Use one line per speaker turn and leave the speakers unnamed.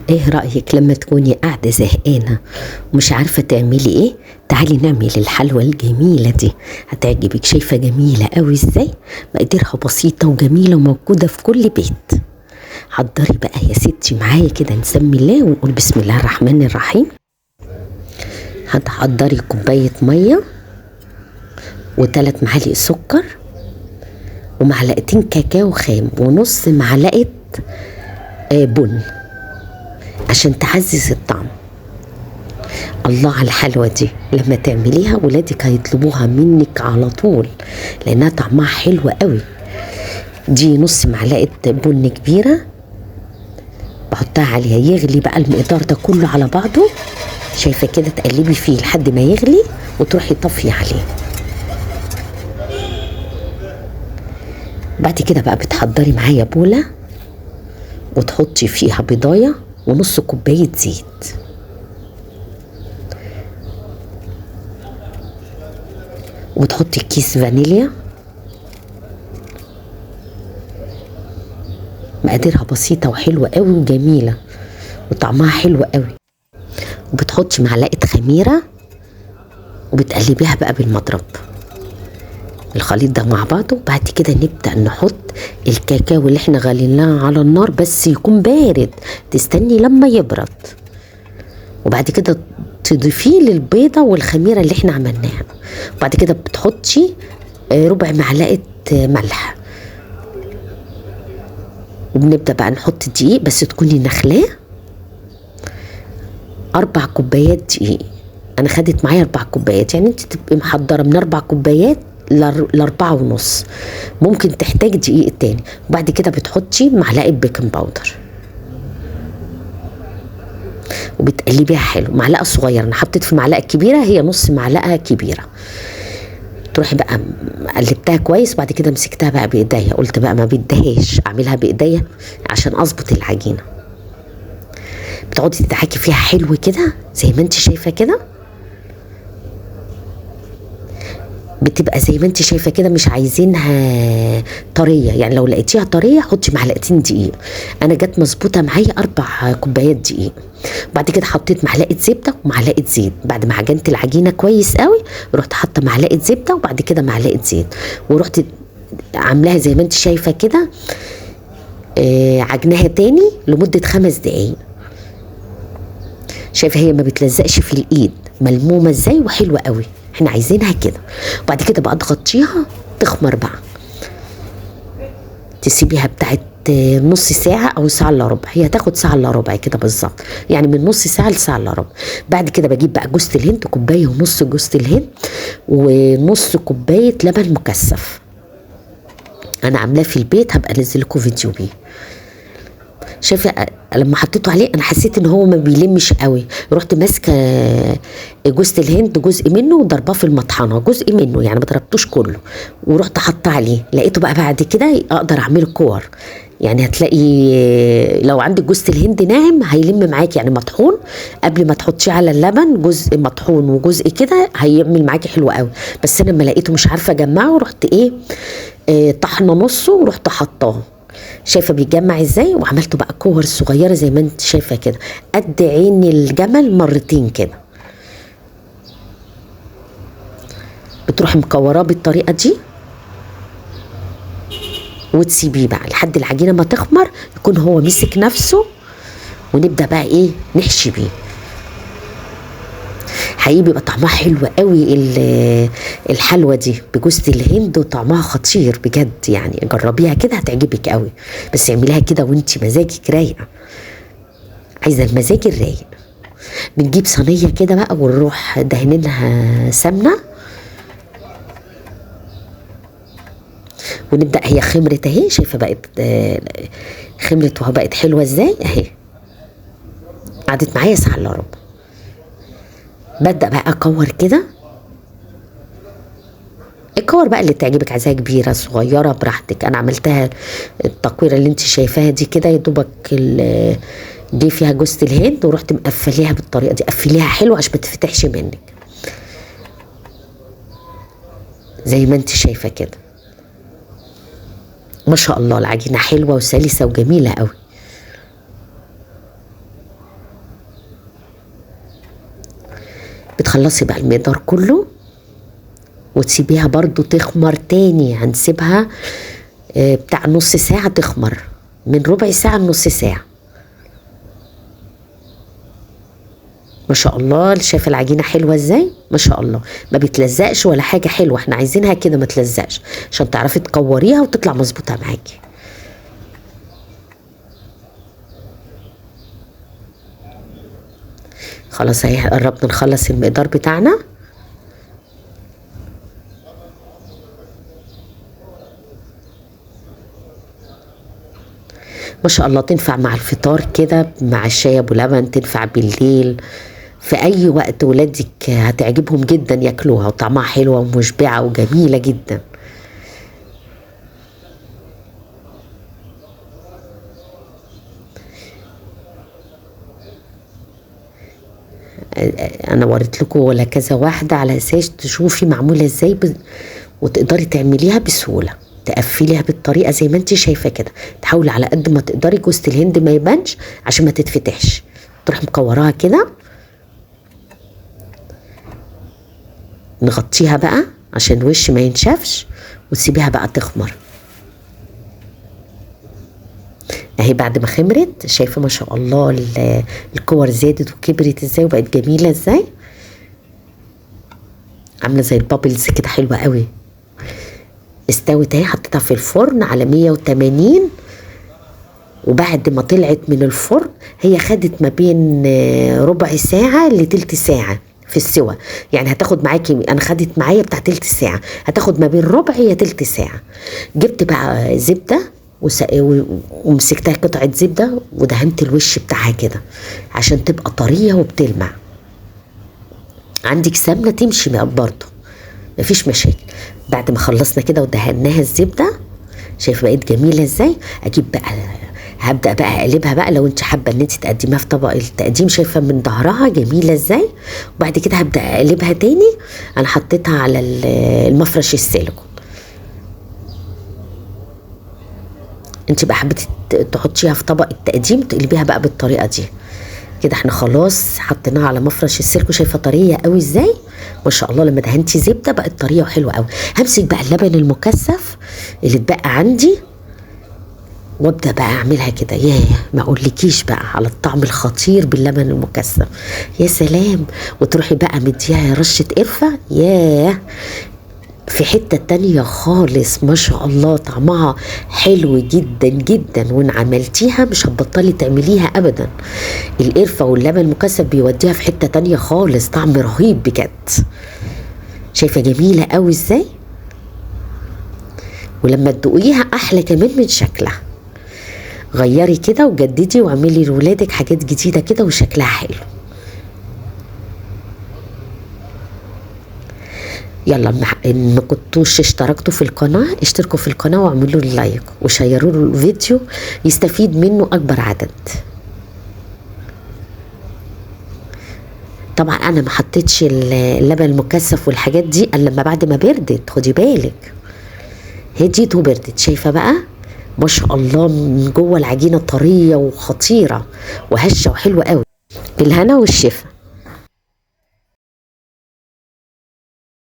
ايه رأيك لما تكوني قاعدة زهقانة ومش عارفة تعملي ايه؟ تعالي نعمل الحلوى الجميلة دي، هتعجبك. شايفة جميلة قوي ازاي؟ مقاديرها بسيطة وجميلة وموجودة في كل بيت. حضري بقى يا ستي معايا كده، نسمي الله ونقول بسم الله الرحمن الرحيم. هتحضري كوباية مية وثلاث معالق سكر ومعلقتين كاكاو خام ونص معلقة بن عشان تعزز الطعم. الله على الحلوة دي، لما تعمليها ولادك هيطلبوها منك على طول لانها طعمها حلو قوي. دي نص معلقة بن كبيرة بحطها عليها، يغلي بقى المقدار ده كله على بعضه. شايفة كده؟ تقلبي فيه لحد ما يغلي وتروحي طفي عليه. بعد كده بقى بتحضري معايا بولة وتحطي فيها بيضاية ونص كوباية زيت، وتحطي كيس فانيليا. مقاديرها بسيطة وحلوة قوي وجميلة وطعمها حلو قوي. وبتحطي معلقة خميرة وبتقلبيها بقى بالمضرب الخليط ده مع بعضه. وبعد كده نبدأ نحط الكاكاو اللي احنا غليناه على النار، بس يكون بارد، تستني لما يبرد. وبعد كده تضيفيه للبيضة والخميرة اللي احنا عملناها. وبعد كده بتحطي ربع معلقة ملح. وبنبدأ بقى نحط دقيق، بس تكوني نخلاه 4 كوبايات دقيق. انا خدت معايا 4 كوبايات، يعني انت تبقي محضرة من 4 كوبايات ل4.5. ممكن تحتاج دقيق تاني. وبعد كده بتحطي معلقة بيكنج باودر وبتقلبيها حلو. معلقة صغيرة، انا حطيت في معلقة كبيرة، هي نص معلقة كبيرة. تروحي بقى قلبتها كويس. بعد كده مسكتها بقى بايديا، قلت بقى ما بدهاش اعملها بايديا عشان اظبط العجينة. بتقعدي تدعكي فيها حلو كده زي ما انت شايفة كده. بتبقى زي ما انت شايفه كده، مش عايزينها طريه، يعني لو لقيتيها طريه حطي معلقتين دقيق. انا جت مظبوطه معايا 4 كوبايات دقيق. بعد كده حطيت معلقه زبده ومعلقه زيت. بعد ما عجنت العجينه كويس قوي رحت حاطه معلقه زبده وبعد كده معلقه زيت، ورحت عاملاها زي ما انت شايفه كده. عجناها تاني لمده 5 دقايق. شايفه هي ما بتلزقش في الايد، ملمومه ازاي وحلوه قوي. احنا عايزينها كده. وبعد كده بقى تغطيها تخمر بقى، تسيبيها بتاعت نص ساعة أو ساعة إلا ربع. هي هتاخد ساعة إلا ربع كده بالظبط، يعني من نص ساعة لساعة إلا ربع. بعد كده بجيب بقى جوزة الهند، كوباية ونص جوزة الهند ونص كوباية لبن مكثف. أنا عاملاه في البيت، هبقى أنزل لكم فيديو بيه. شايفه لما حطيته عليه انا حسيت ان هو ما بيلمش قوي. رحت ماسكه جوز الهند جزء منه وضرباه في المطحنه، جزء منه يعني ما ضربتوش كله، ورحت حاطه عليه. لقيته بقى بعد كده اقدر اعمله كور. يعني هتلاقي لو عندك جوز الهند ناعم هيلم معاكي، يعني مطحون. قبل ما تحطيه على اللبن جزء مطحون وجزء كده هيعمل معاكي حلو قوي. بس انا لما لقيته مش عارفه اجمعه رحت طحنه نصه ورحت حطاه. شايفه بيتجمع ازاي؟ وعملته بقى كور صغيره زي ما انت شايفه كده، قد عين الجمل مرتين كده. بتروحي مكوراه بالطريقه دي وتسيبيه بقى لحد العجينه ما تخمر، يكون هو مسك نفسه. ونبدا بقى نحشي بيه. حقيقي بيبقى طعمها حلو قوي الحلوى دي بجوز الهند، وطعمها خطير بجد. يعني جربيها كده هتعجبك قوي، بس اعمليها كده وانت مزاجك رايقه. عايزه المزاج الرايق. بنجيب صينيه كده بقى ونروح دهنينها سمنه، ونبدا. هي خمرت اهي، شايفه بقت خمرت وبقت حلوه ازاي اهي. قعدت معايا ساعه الا ربع. ببدأ بقى اكور كده. الكور بقى اللي تعجبك، عايزاها كبيره صغيره براحتك. انا عملتها التقويره اللي انت شايفاها دي كده، يا دوبك دي فيها جوز الهند، ورحت مقفليها بالطريقه دي. قفليها حلو عشان ما تفتحش منك زي ما انت شايفه كده. ما شاء الله العجينه حلوه وسلسه وجميله قوي. بتخلصي بقى المقدار كله وتسيبيها برضو تخمر تاني. هنسيبها بتاع نص ساعة تخمر، من ربع ساعة لنص ساعة. ما شاء الله. شايفه العجينه حلوه ازاي؟ ما شاء الله، ما بتلزقش ولا حاجه، حلوه. احنا عايزينها كده ما تلزقش عشان تعرفي تكوريها وتطلع مظبوطه معاكي. خلاص اهي قربنا نخلص المقدار بتاعنا. ما شاء الله تنفع مع الفطار كده، مع الشاي ابو لبن، تنفع بالليل، في اي وقت ولادك هتعجبهم جدا ياكلوها، وطعمها حلوه ومشبعه وجميله جدا. انا وريت لكم ولا كذا واحده على اساس تشوفي معموله ازاي وتقدري تعمليها بسهوله، تقفليها بالطريقه زي ما انت شايفه كده. تحاولي على قد ما تقدري جوز الهند ما يبانش عشان ما تتفتحش. تروح مكوراها كده، نغطيها بقى عشان الوش ما ينشفش، وتسيبيها بقى تخمر. اهي بعد ما خمرت شايفه ما شاء الله الكور زادت وكبرت ازاي وبقت جميله ازاي، عامله زي البابلز كده، حلوه قوي. استوت اهي، حطيتها في الفرن على 180. وبعد ما طلعت من الفرن هي خدت ما بين ربع ساعه لتلت ساعه في السوا. يعني هتاخد معاكي، انا خدت معايا بتاع تلت ساعه، هتاخد ما بين ربع يا تلت ساعه. جبت بقى زبده ومسكتها قطعه زبده ودهنت الوش بتاعها كده عشان تبقى طريه وبتلمع. عندك سمنه تمشي برضه مفيش مشاكل. بعد ما خلصنا كده ودهناها الزبده، شايفه بقت جميله ازاي. اجيب بقى، هبدا بقى اقلبها بقى لو انت حابه ان انت تقدميها في طبق التقديم. شايفه من ظهرها جميله ازاي. وبعد كده هبدا اقلبها تاني. انا حطيتها على المفرش السيليكون. انت بقى حابه تحطيها في طبق التقديم تقلبيها بقى بالطريقه دي كده. احنا خلاص حطيناها على مفرش السيليكون. شايفه طريه قوي ازاي ما شاء الله. لما دهنتي زبده بقت طريه وحلوه قوي. همسك بقى اللبن المكثف اللي اتبقى عندي وابدا بقى اعملها كده. ياه، ما اقولكيش بقى على الطعم الخطير باللبن المكثف، يا سلام. وتروحي بقى مديها رشه قرفه، ياه، في حتة تانية خالص. ما شاء الله طعمها حلو جدا جدا، وان عملتيها مش هتبطلي تعمليها ابدا. القرفة واللبن المكثف بيوديها في حتة تانية خالص، طعم رهيب بجد. شايفة جميلة قوي ازاي. ولما تدوقيها احلى كمان من شكلها. غيري كده وجددي واعملي لولادك حاجات جديدة كده وشكلها حلو. يلا ان ما كنتوش اشتركتوا في القناه اشتركوا في القناه واعملوا لايك وشيروا له الفيديو يستفيد منه اكبر عدد. طبعا انا ما حطيتش اللبن المكثف والحاجات دي الا لما بعد ما بردت، خدي بالك، هديت وبردت. شايفه بقى ما شاء الله من جوه العجينه طريه وخطيره وهشه وحلوه قوي. بالهنا والشفا.